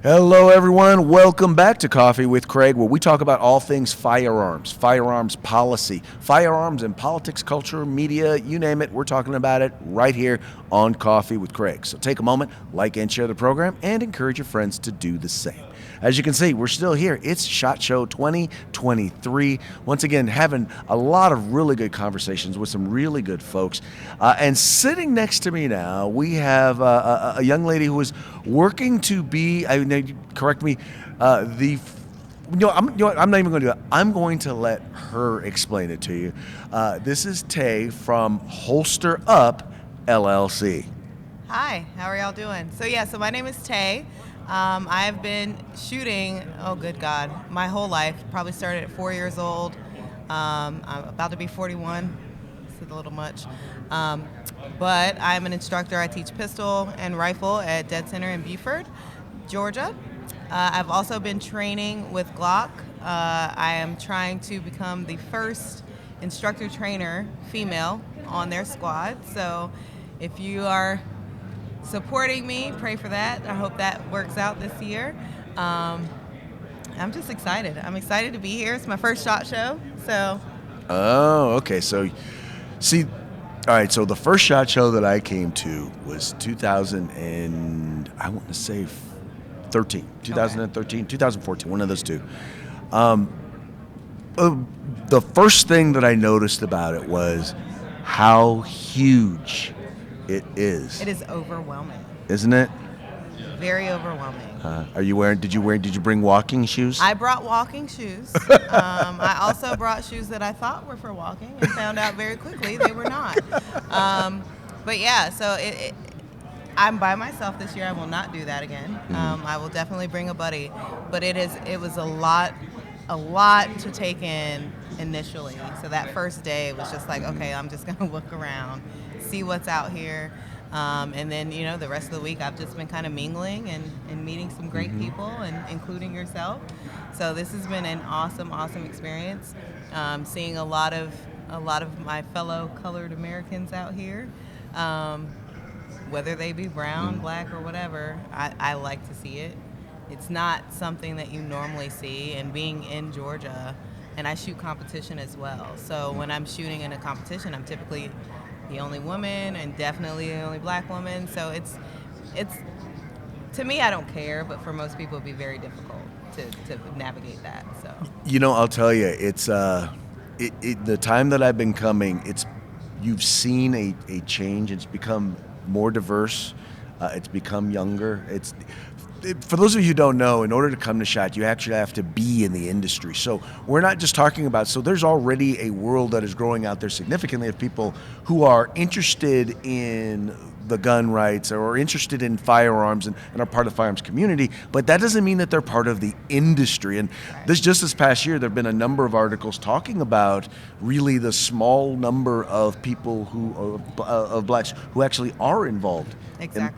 Hello, everyone. Welcome back to Coffee with Craig, where we talk about all things firearms policy, firearms and politics, culture, media, you name it. We're talking about it right here on Coffee with Craig. So take a moment, like and share the program, and encourage your friends to do the same. As you can see, we're still here. It's SHOT Show 2023. Once again, having a lot of really good conversations with some really good folks. And sitting next to me now, we have a young lady who is working to be, correct me, I'm not even going to do it. I'm going to let her explain it to you. This is Tay from Holster Up, LLC. Hi, how are y'all doing? So my name is Tay. I have been shooting, oh good God, my whole life. Probably started at 4 years old. I'm about to be 41. This is a little much. But I'm an instructor. I teach pistol and rifle at Dead Center in Beaufort, Georgia. I've also been training with Glock. I am trying to become the first instructor trainer female on their squad. So if you are supporting me, pray for that. I hope that works out this year. I'm just excited. I'm excited to be here. It's my first SHOT Show. So. Oh, okay. So, see, all right. So the first SHOT Show that I came to was 2013, 2014, one of those two. The first thing that I noticed about it was how huge it is. It is overwhelming. Isn't it? Very overwhelming. Did you bring walking shoes? I brought walking shoes. I also brought shoes that I thought were for walking and found out very quickly they were not. But yeah, so I'm by myself this year. I will not do that again. I will definitely bring a buddy. But it was a lot to take in initially. So that first day was just like, okay, I'm just gonna look around, see what's out here. And then, the rest of the week I've just been kind of mingling and meeting some great people, and including yourself. So this has been an awesome experience. Seeing a lot of my fellow colored Americans out here, whether they be brown, black, or whatever. I like to see it. It's not something that you normally see, and being in Georgia, and I shoot competition as well. So when I'm shooting in a competition, I'm typically the only woman, and definitely the only black woman. So it's to me, I don't care, but for most people it'd be very difficult to navigate that. So I'll tell you, it's the time that I've been coming, you've seen a change. It's become more diverse. It's become younger. For those of you who don't know, in order to come to SHOT, you actually have to be in the industry. So we're not just talking about, so there's already a world that is growing out there significantly of people who are interested in the gun rights or interested in firearms and are part of the firearms community, but that doesn't mean that they're part of the industry. And this past year, there have been a number of articles talking about really the small number of people of blacks who actually are involved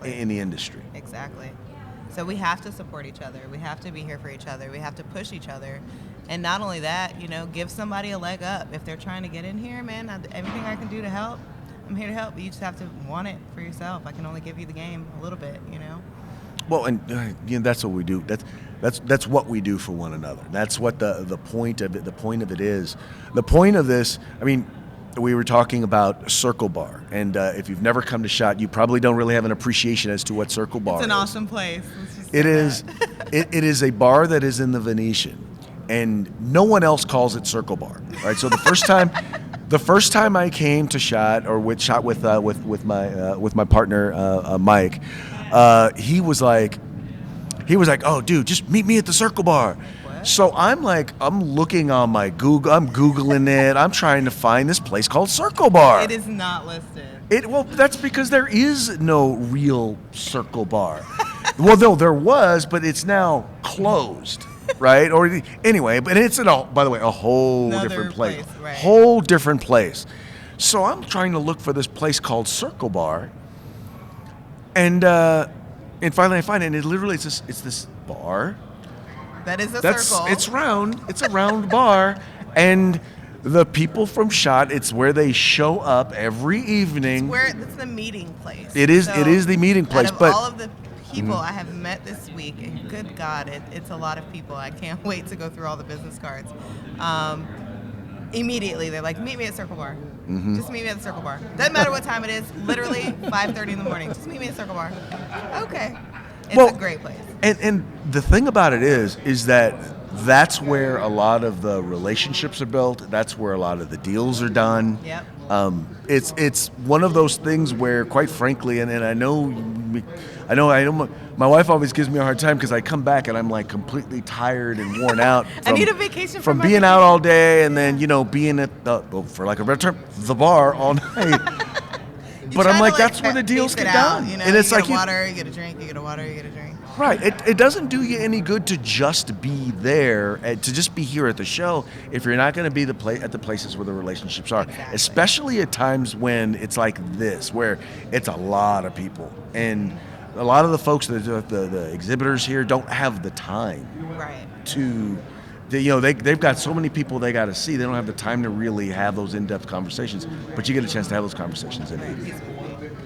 in the industry. Exactly. So we have to support each other. We have to be here for each other. We have to push each other. And not only that, give somebody a leg up. If they're trying to get in here, man, everything I can do to help, I'm here to help. You just have to want it for yourself. I can only give you the game a little bit, Well, and that's what we do. That's what we do for one another. That's what the point of it. The point of it is. The point of this. I mean, we were talking about Circle Bar, and if you've never come to SHOT, you probably don't really have an appreciation as to what Circle Bar is. It's an awesome place. It is. It is a bar that is in the Venetian, and no one else calls it Circle Bar. Right. So the first time I came to SHOT, or with my partner Mike, he was like, oh, dude, just meet me at the Circle Bar. So I'm looking on my Google, I'm Googling it, I'm trying to find this place called Circle Bar. It is not listed. Well, that's because there is no real Circle Bar. Well, no, there was, but it's now closed, right? Or anyway, but it's by the way, a whole different place. Right. Whole different place. So I'm trying to look for this place called Circle Bar, and And finally I find it, and it literally it's this bar. That is a That's circle. it's round. It's a round bar, and the people from SHOT. It's where they show up every evening. It's the meeting place. It is the meeting place. Out of but all of the people I have met this week, and good God, it's a lot of people. I can't wait to go through all the business cards. Immediately, they're like, meet me at Circle Bar. Just meet me at the Circle Bar. Doesn't matter what time it is. Literally 5:30 in the morning. Just meet me at Circle Bar. Okay. It's a great place. And the thing about it is that that's where a lot of the relationships are built. That's where a lot of the deals are done. Yep. It's one of those things where, quite frankly, and I know my wife always gives me a hard time because I come back and I'm like completely tired and worn out. I need a vacation from being out all day and then being at for lack of a better term, the bar all night. But I'm like, that's where the deals get done. And it's like water, you get a drink, you get a water, you get a drink. Right. It doesn't do you any good to just be there, to just be here at the show, if you're not going to be at the places where the relationships are. Exactly. Especially at times when it's like this, where it's a lot of people. And a lot of the folks, the exhibitors here, don't have the time to... They've got so many people they got to see. They don't have the time to really have those in-depth conversations. But you get a chance to have those conversations at 8.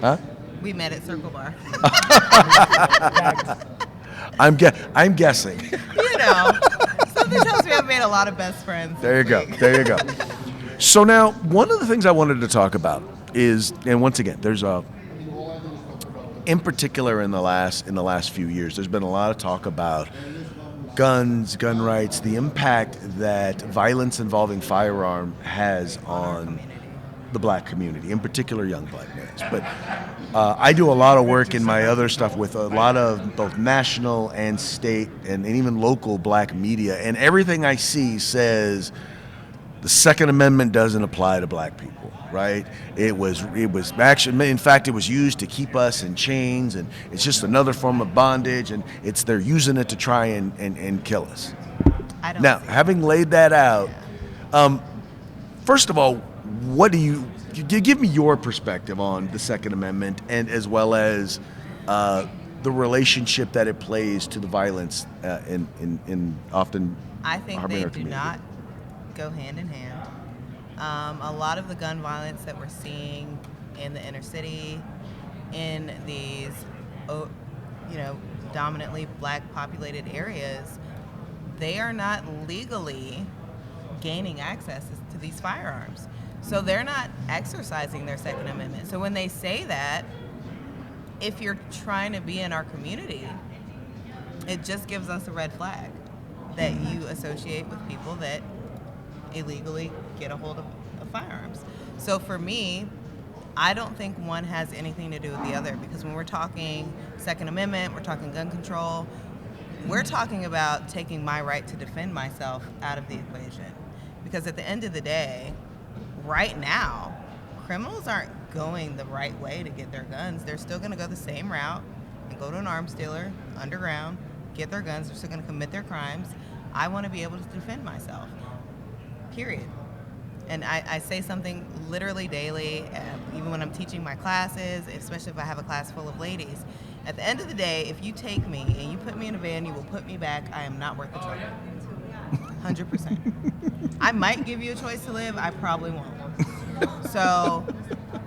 Huh? We met at Circle Bar. I'm guessing. Something tells me I've made a lot of best friends. There you go. So now, one of the things I wanted to talk about is, and once again, there's in particular in the last few years, there's been a lot of talk about guns, gun rights, the impact that violence involving firearm has on the black community, in particular young black males. But I do a lot of work in my other stuff with a lot of both national and state and even local black media, and everything I see says the Second Amendment doesn't apply to black people, right? It was actually, in fact, it was used to keep us in chains, and it's just another form of bondage, and they're using it to try and kill us. Now, having laid that out, first of all, what do you give me your perspective on the Second Amendment, and as well as the relationship that it plays to the violence in often I think they do not go hand in hand. A lot of the gun violence that we're seeing in the inner city, in these dominantly black populated areas, they are not legally gaining access to these firearms. So they're not exercising their Second Amendment. So when they say that, if you're trying to be in our community, it just gives us a red flag that you associate with people that illegally get a hold of firearms. So for me, I don't think one has anything to do with the other, because when we're talking Second Amendment, we're talking gun control, we're talking about taking my right to defend myself out of the equation. Because at the end of the day, right now, criminals aren't going the right way to get their guns. They're still going to go the same route and go to an arms dealer underground, get their guns. They're still going to commit their crimes. I want to be able to defend myself, period. And I say something literally daily, even when I'm teaching my classes, especially if I have a class full of ladies. At the end of the day, if you take me and you put me in a van, you will put me back. I am not worth the trouble. 100%. I might give you a choice to live. I probably won't. So,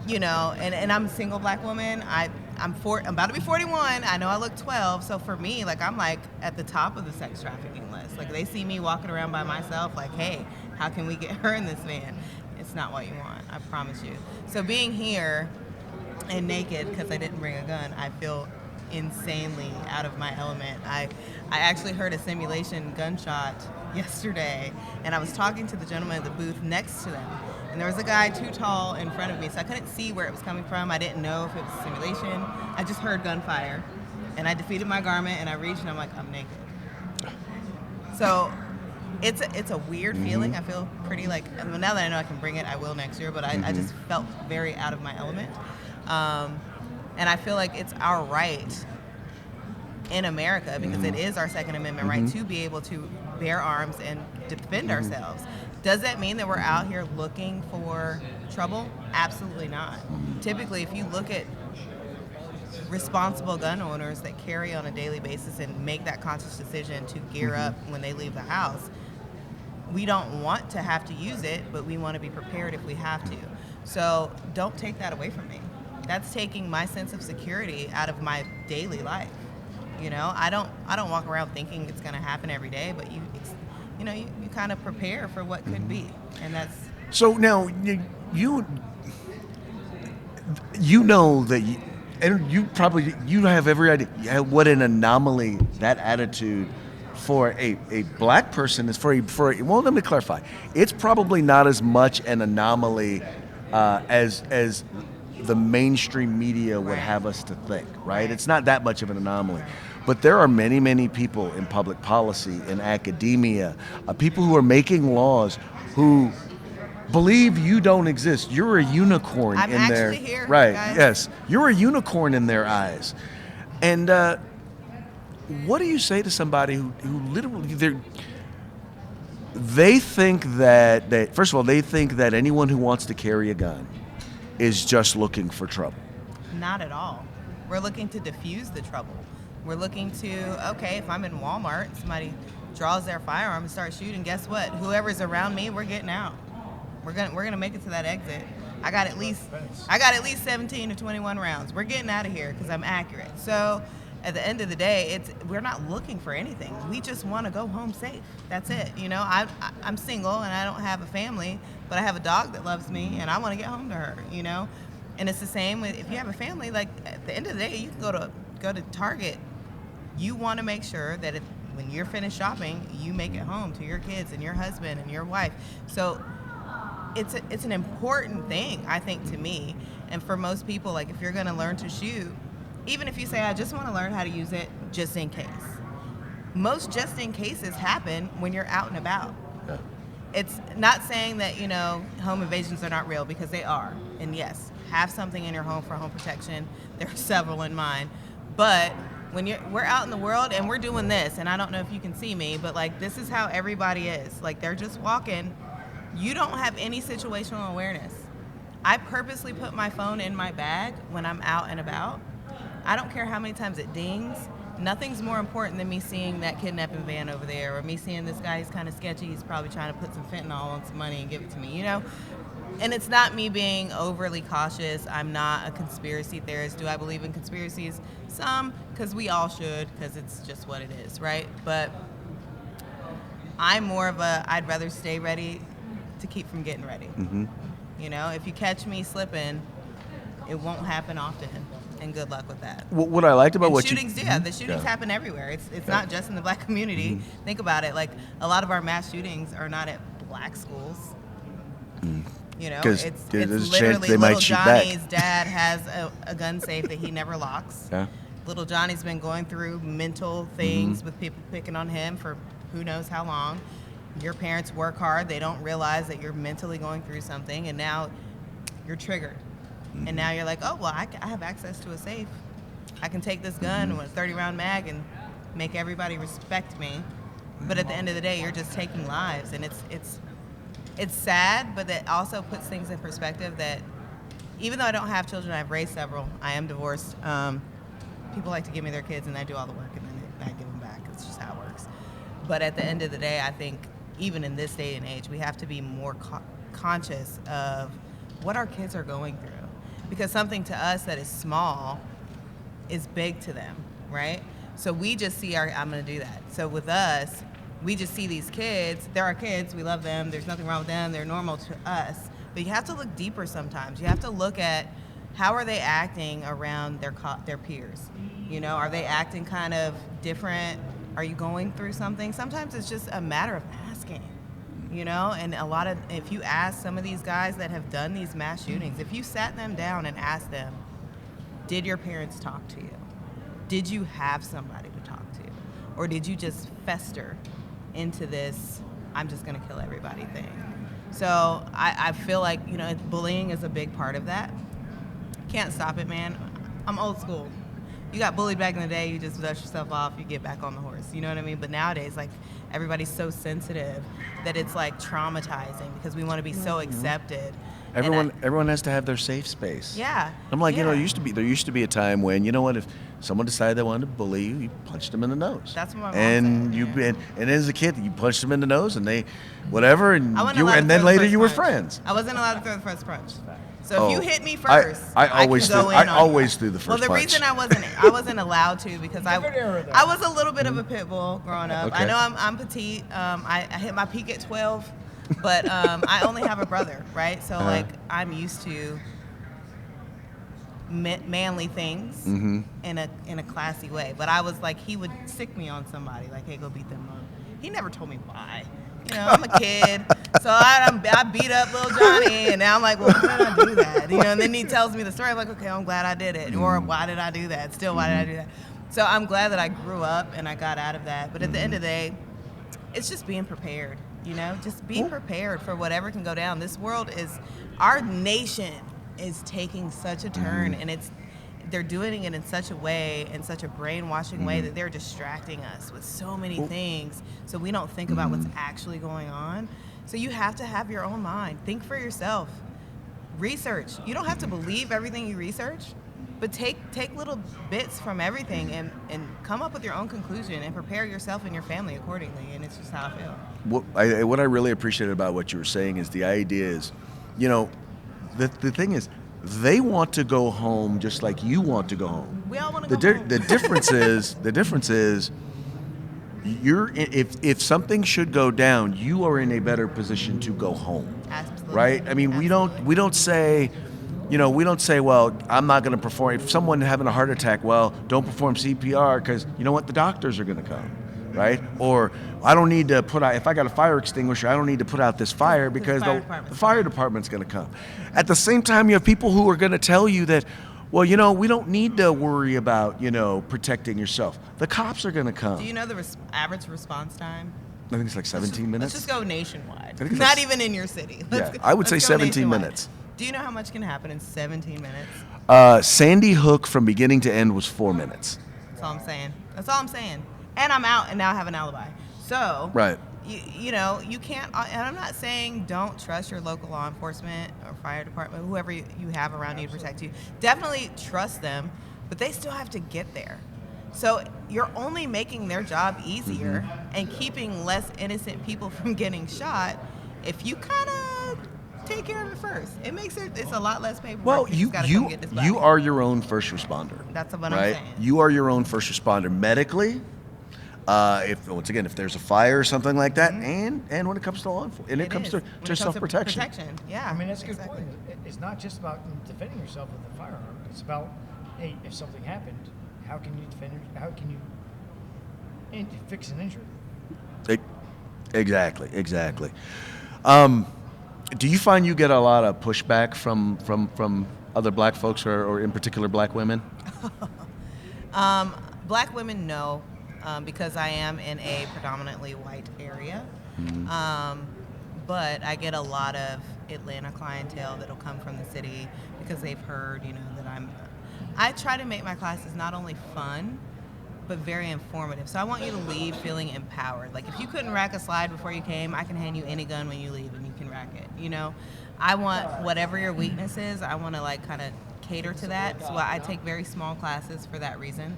and I'm a single black woman. I'm about to be 41. I know I look 12. So for me, I'm at the top of the sex trafficking list. They see me walking around by myself, hey, how can we get her in this van? It's not what you want, I promise you. So being here and naked, because I didn't bring a gun, I feel insanely out of my element. I actually heard a simulation gunshot yesterday, and I was talking to the gentleman at the booth next to them, and there was a guy too tall in front of me, so I couldn't see where it was coming from. I didn't know if it was a simulation. I just heard gunfire, and I defeated my garment, and I reached, and I'm like, I'm naked. So it's a weird feeling. I feel pretty now that I know I can bring it, I will next year, but I just felt very out of my element. And I feel like it's our right in America, because it is our Second Amendment right to be able to bear arms and defend ourselves. Does that mean that we're out here looking for trouble? Absolutely not. Typically, if you look at responsible gun owners that carry on a daily basis and make that conscious decision to gear up when they leave the house. We don't want to have to use it, but we want to be prepared if we have to. So don't take that away from me. That's taking my sense of security out of my daily life. You know, I don't walk around thinking it's going to happen every day, but you kind of prepare for what could be, and that's. So now you know that and you have every idea what an anomaly that attitude for a black person is for well, let me clarify. It's probably not as much an anomaly as the mainstream media would have us to think, right? It's not that much of an anomaly. But there are many, many people in public policy, in academia, people who are making laws who believe you don't exist. You're a unicorn I'm in their actually here, right. guys. Yes, you're a unicorn in their eyes. And what do you say to somebody who literally they think that first of all, they think that anyone who wants to carry a gun is just looking for trouble? Not at all. We're looking to diffuse the trouble. We're looking to, okay, if I'm in Walmart, somebody draws their firearm and starts shooting, guess what? Whoever's around me, we're getting out. We're gonna make it to that exit. I got at least 17 to 21 rounds. We're getting out of here because I'm accurate. So at the end of the day, we're not looking for anything. We just want to go home safe. That's it. You know, I'm single and I don't have a family, but I have a dog that loves me and I want to get home to her. You know, and it's the same with if you have a family. Like at the end of the day, you can go to Target. You want to make sure that when you're finished shopping, you make it home to your kids and your husband and your wife. So it's an important thing, I think, to me. And for most people, like if you're going to learn to shoot, even if you say, I just want to learn how to use it just in case. Most just in cases happen when you're out and about. Yeah. It's not saying that, you know, home invasions are not real, because they are. And yes, have something in your home for home protection. There are several in mine. But when we're out in the world and we're doing this, and I don't know if you can see me, but like this is how everybody is. Like they're just walking. You don't have any situational awareness. I purposely put my phone in my bag when I'm out and about. I don't care how many times it dings. Nothing's more important than me seeing that kidnapping van over there, or me seeing this guy, he's kind of sketchy, he's probably trying to put some fentanyl on some money and give it to me, you know? And it's not me being overly cautious. I'm not a conspiracy theorist. Do I believe in conspiracies? Some, because we all should, because it's just what it is, right? But I'm more of I'd rather stay ready to keep from getting ready. Mm-hmm. You know, if you catch me slipping, it won't happen often. And good luck with that. What I liked about and what shootings, you... yeah, the shootings happen everywhere. It's not just in the black community. Mm-hmm. Think about it. Like, a lot of our mass shootings are not at black schools. You know, it's literally little Johnny's dad has a gun safe that he never locks. Yeah. Little Johnny's been going through mental things with people picking on him for who knows how long. Your parents work hard. They don't realize that you're mentally going through something, and now you're triggered. And now you're like, oh, well, I have access to a safe. I can take this gun with a 30-round mag and make everybody respect me. But at the end of the day, you're just taking lives. And it's sad, but that also puts things in perspective that even though I don't have children, I've raised several. I am divorced. People like to give me their kids, and I do all the work, and then I give them back. It's just how it works. But at the end of the day, I think even in this day and age, we have to be more conscious of what our kids are going through. Because something to us that is small is big to them, right? So we just see I'm going to do that. So with us, we just see these kids. They're our kids. We love them. There's nothing wrong with them. They're normal to us. But you have to look deeper sometimes. You have to look at how are they acting around their peers. You know, are they acting kind of different? Are you going through something? Sometimes it's just a matter of asking. You know, and if you ask some of these guys that have done these mass shootings, if you sat them down and asked them, did your parents talk to you? Did you have somebody to talk to? Or did you just fester into this, I'm just going to kill everybody thing? So I feel like, you know, bullying is a big part of that. Can't stop it, man. I'm old school. you got bullied back in the day, you just dust yourself off, you get back on the horse. You know what I mean? But nowadays, like, everybody's so sensitive that it's like traumatizing because we want to be so accepted. Everyone has to have their safe space. Yeah. I'm like, yeah. there used to be a time when, you know what, if someone decided they wanted to bully you, you punched them in the nose. That's what my mom and said, and as a kid, you punched them in the nose, and they, whatever, and I wasn't you, allowed to and throw then the later first you were punch. friends. I wasn't allowed to throw the first punch. So if you hit me I first, always can go threw, in I on always you. threw the first Well, the punch. reason I wasn't allowed to because I was a little bit of a pit bull growing up. Okay. I know I'm petite. I hit my peak at 12, but I only have a brother, right? So like I'm used to manly things in a classy way. But I was like, he would sick me on somebody, like, hey, go beat them up. He never told me why. You know, I'm a kid, so I beat up little Johnny, and now I'm like, well, why did I do that? You know, and then he tells me the story. I'm like, okay, I'm glad I did it. Or why did I do that? Still, why did I do that? So I'm glad that I grew up and I got out of that. But at the end of the day, it's just being prepared. You know, just be prepared for whatever can go down. This world is, our nation is taking such a turn, and they're doing it in such a way, in such a brainwashing way, that they're distracting us with so many things, so we don't think about what's actually going on. So you have to have your own mind. Think for yourself. Research. You don't have to believe everything you research, but take little bits from everything and come up with your own conclusion and prepare yourself and your family accordingly. And it's just how I feel. What I really appreciated about what you were saying is the idea is, you know, the thing is, they want to go home just like you want to go home. We all want to go home. The difference is, if something should go down, you are in a better position to go home. Absolutely. Right? I mean, Absolutely. we don't say, well, I'm not going to perform. If someone having a heart attack, well, don't perform CPR because you know what, the doctors are going to come. Right? Or I don't need to put out, if I got a fire extinguisher, I don't need to put out this fire because the fire department's going to come. At the same time, you have people who are going to tell you that, well, you know, we don't need to worry about, protecting yourself. The cops are going to come. Do you know the average response time? I think it's like 17 minutes. Let's just go nationwide. I think Not even in your city. I would say let's go 17 nationwide. minutes. Do you know how much can happen in 17 minutes? Sandy Hook from beginning to end was 4 minutes. That's all I'm saying. That's all I'm saying. And I'm out and now I have an alibi. So, right. You know, you can't, and I'm not saying don't trust your local law enforcement or fire department, whoever you have around you to protect you. Definitely trust them, but they still have to get there. So you're only making their job easier and keeping less innocent people from getting shot if you kind of take care of it first. It makes it's a lot less paperwork. Well, you are your own first responder. That's what right? I'm saying. You are your own first responder medically. If there's a fire or something like that, and when it comes to law enforcement, and it comes to self-protection. Yeah, I mean, that's a good point. It's not just about defending yourself with a firearm. It's about, hey, if something happened, how can you defend? How can you fix an injury? Exactly. Do you find you get a lot of pushback from other black folks or in particular black women? Black women, no. Because I am in a predominantly white area. But I get a lot of Atlanta clientele that'll come from the city because they've heard, that I try to make my classes not only fun, but very informative. So I want you to leave feeling empowered. Like if you couldn't rack a slide before you came, I can hand you any gun when you leave and you can rack it, I want whatever your weakness is, I want to kind of cater to that. So I take very small classes for that reason.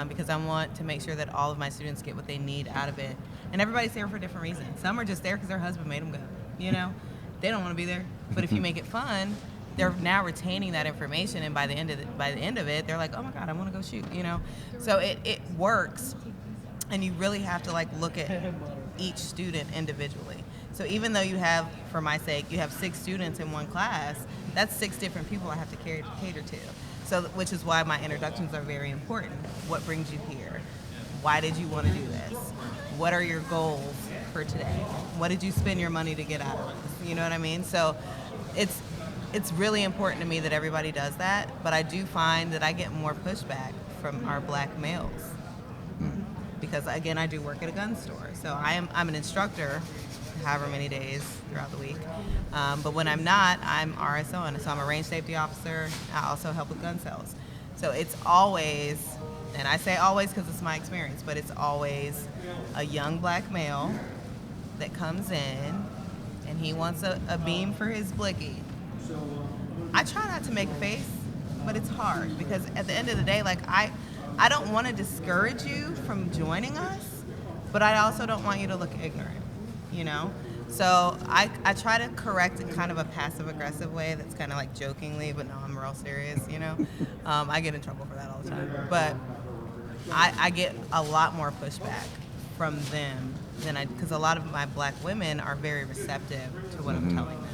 Because I want to make sure that all of my students get what they need out of it. And everybody's there for different reasons. Some are just there because their husband made them go, They don't want to be there. But if you make it fun, they're now retaining that information, and by the end of it, they're like, oh my God, I want to go shoot, So it works, and you really have to look at each student individually. So even though you have, for my sake, you have 6 students in one class, that's 6 different people I have to cater to. So, which is why my introductions are very important. What brings you here? Why did you want to do this? What are your goals for today? What did you spend your money to get out of this? You know what I mean? So it's really important to me that everybody does that, but I do find that I get more pushback from our black males. Because again, I do work at a gun store. So I'm an instructor however many days throughout the week. But when I'm not, I'm RSO, and so I'm a range safety officer. I also help with gun sales. So it's always, and I say always because it's my experience, but it's always a young black male that comes in and he wants a beam for his blicky. I try not to make a face, but it's hard because at the end of the day, like I don't want to discourage you from joining us, but I also don't want you to look ignorant, you know? So I try to correct in kind of a passive aggressive way that's kind of like jokingly, but no, I'm real serious, you know? I get in trouble for that all the time. But I get a lot more pushback from them than because a lot of my black women are very receptive to what I'm telling them.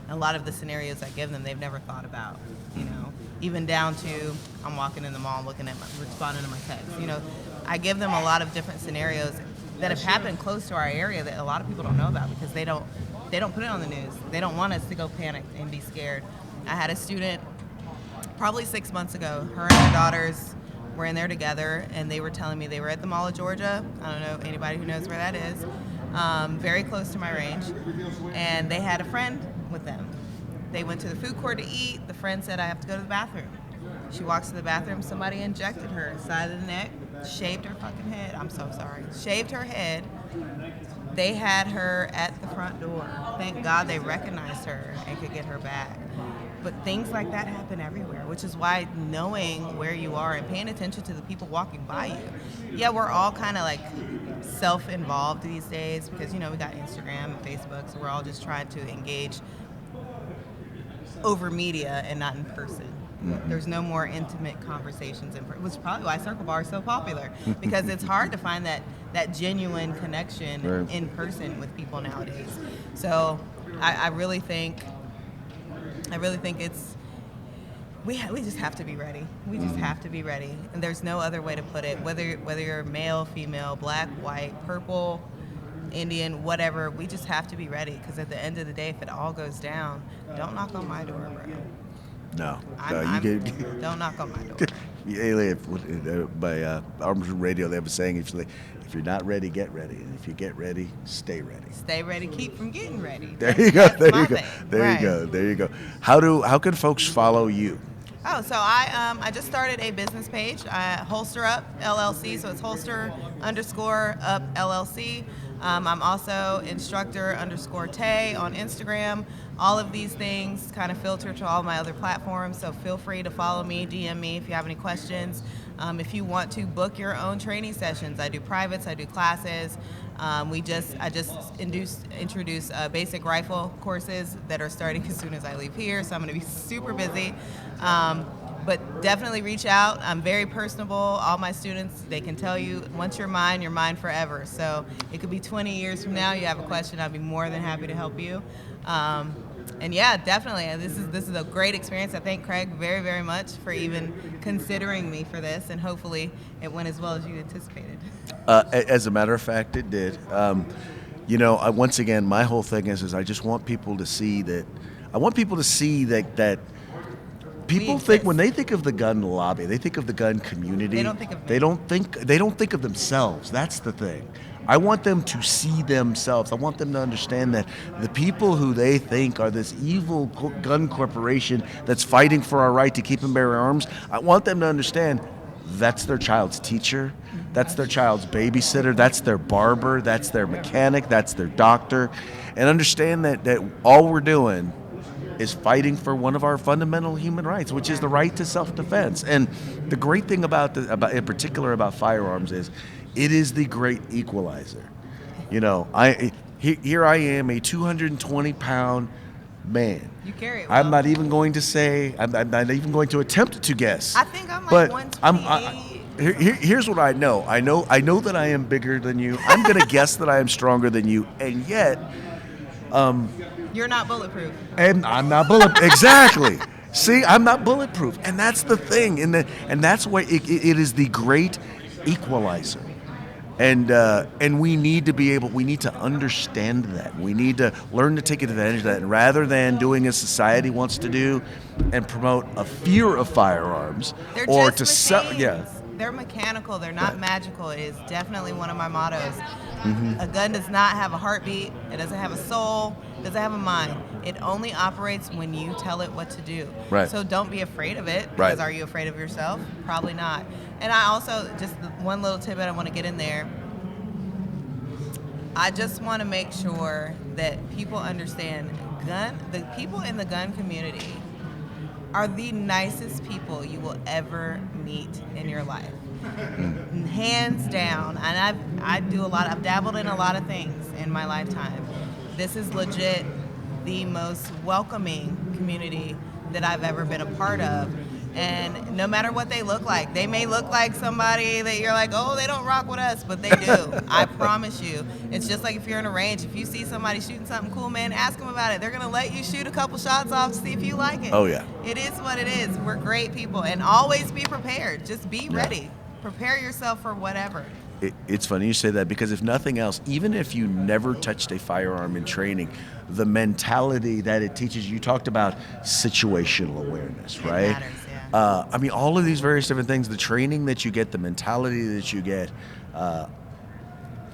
And a lot of the scenarios I give them, they've never thought about, you know? Even down to I'm walking in the mall looking at responding to my texts. You know, I give them a lot of different scenarios that have happened close to our area that a lot of people don't know about because they don't put it on the news. They don't want us to go panic and be scared. I had a student probably 6 months ago. Her and her daughters were in there together, and they were telling me they were at the Mall of Georgia. I don't know anybody who knows where that is. Very close to my range, and they had a friend with them. They went to the food court to eat. The friend said, I have to go to the bathroom. She walks to the bathroom. Somebody injected her side of the neck, shaved her fucking head. I'm so sorry. Shaved her head. They had her at the front door. Thank God they recognized her and could get her back. But things like that happen everywhere, which is why knowing where you are and paying attention to the people walking by you. Yeah, we're all kind of like self-involved these days because, you know, we got Instagram and Facebook, so we're all just trying to engage over media and not in person. There's no more intimate conversations in person, which is probably why Circle Bar is so popular, because it's hard to find that genuine connection in person with people nowadays. So I really think it's we just have to be ready. We just have to be ready, and there's no other way to put it. Whether you're male, female, black, white, purple, Indian, whatever, we just have to be ready because at the end of the day, if it all goes down, don't knock on my door, bro. No, don't knock on my door. By Arms Radio, they have a saying: if you're not ready, get ready, and if you get ready, stay ready. Stay ready, keep from getting ready. There you go. There you go. How can folks follow you? Oh, so I just started a business page, Holster Up LLC. So it's Holster _up LLC. I'm also instructor _Tay on Instagram. All of these things kind of filter to all my other platforms. So feel free to follow me, DM me if you have any questions. If you want to book your own training sessions, I do privates, I do classes. I just introduced basic rifle courses that are starting as soon as I leave here. So I'm going to be super busy. But definitely reach out. I'm very personable. All my students, they can tell you, once you're mine forever. So it could be 20 years from now, you have a question, I'd be more than happy to help you. And yeah, definitely, this is a great experience. I thank Craig very, very much for even considering me for this, and hopefully it went as well as you anticipated. As a matter of fact, it did. Once again, my whole thing is I just want people to see that. I want people to see that people think when they think of the gun lobby, they think of the gun community. They don't think of me. They don't think of themselves. That's the thing. I want them to see themselves. I want them to understand that the people who they think are this evil gun corporation that's fighting for our right to keep and bear arms, I want them to understand that's their child's teacher, that's their child's babysitter, that's their barber, that's their mechanic, that's their doctor, and understand that all we're doing is fighting for one of our fundamental human rights, which is the right to self-defense. And the great thing in particular about firearms is it is the great equalizer. Here I am, a 220-pound man. You carry it well. I'm not even going to say. I'm not even going to attempt to guess. I think I'm like 128. Here's what I know. I know that I am bigger than you. I'm going to guess that I am stronger than you, and yet. You're not bulletproof. And I'm not bulletproof. Exactly. See, I'm not bulletproof, and that's the thing, and that's why it is the great equalizer. And we need to understand that. We need to learn to take advantage of that, and rather than doing as society wants to do and promote a fear of firearms They're or just to sell. machines. Yeah. they're mechanical. They're not magical. It is definitely one of my mottos. A gun does not have a heartbeat. It doesn't have a soul. It doesn't have a mind. It only operates when you tell it what to do. Right. So don't be afraid of it. Right. Because are you afraid of yourself? Probably not. And I also, just one little tidbit I want to get in there. I just want to make sure that people understand the people in the gun community are the nicest people you will ever meet in your life. Hands down. And I've dabbled in a lot of things in my lifetime. This is legit the most welcoming community that I've ever been a part of. And no matter what they look like, they may look like somebody that you're like, oh, they don't rock with us, but they do. I promise you. It's just like if you're in a range, if you see somebody shooting something cool, man, ask them about it. They're going to let you shoot a couple shots off to see if you like it. Oh, yeah. It is what it is. We're great people. And always be prepared. Just be ready. Prepare yourself for whatever. It's funny you say that, because if nothing else, even if you never touched a firearm in training, the mentality that it teaches you talked about situational awareness, right? It matters, yeah. I mean, all of these various different things, the training that you get, the mentality that you get,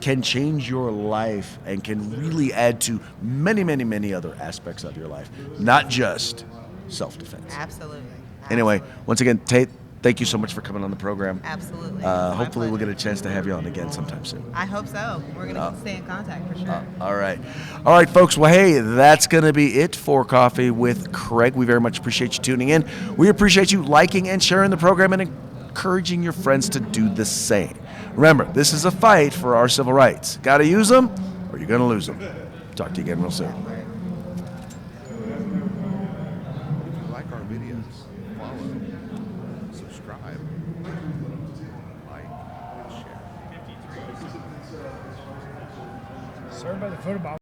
can change your life and can really add to many, many, many other aspects of your life, not just self-defense. Absolutely. Anyway, once again, Tate, thank you so much for coming on the program. Absolutely. Hopefully we'll get a chance to have you on again sometime soon. I hope so. We're going to stay in contact for sure. All right, folks. Well, hey, that's going to be it for Coffee with Craig. We very much appreciate you tuning in. We appreciate you liking and sharing the program and encouraging your friends to do the same. Remember, this is a fight for our civil rights. Got to use them or you're going to lose them. Talk to you again real soon. If you like our videos, follow, subscribe, like, and share. Served by the photo bomb.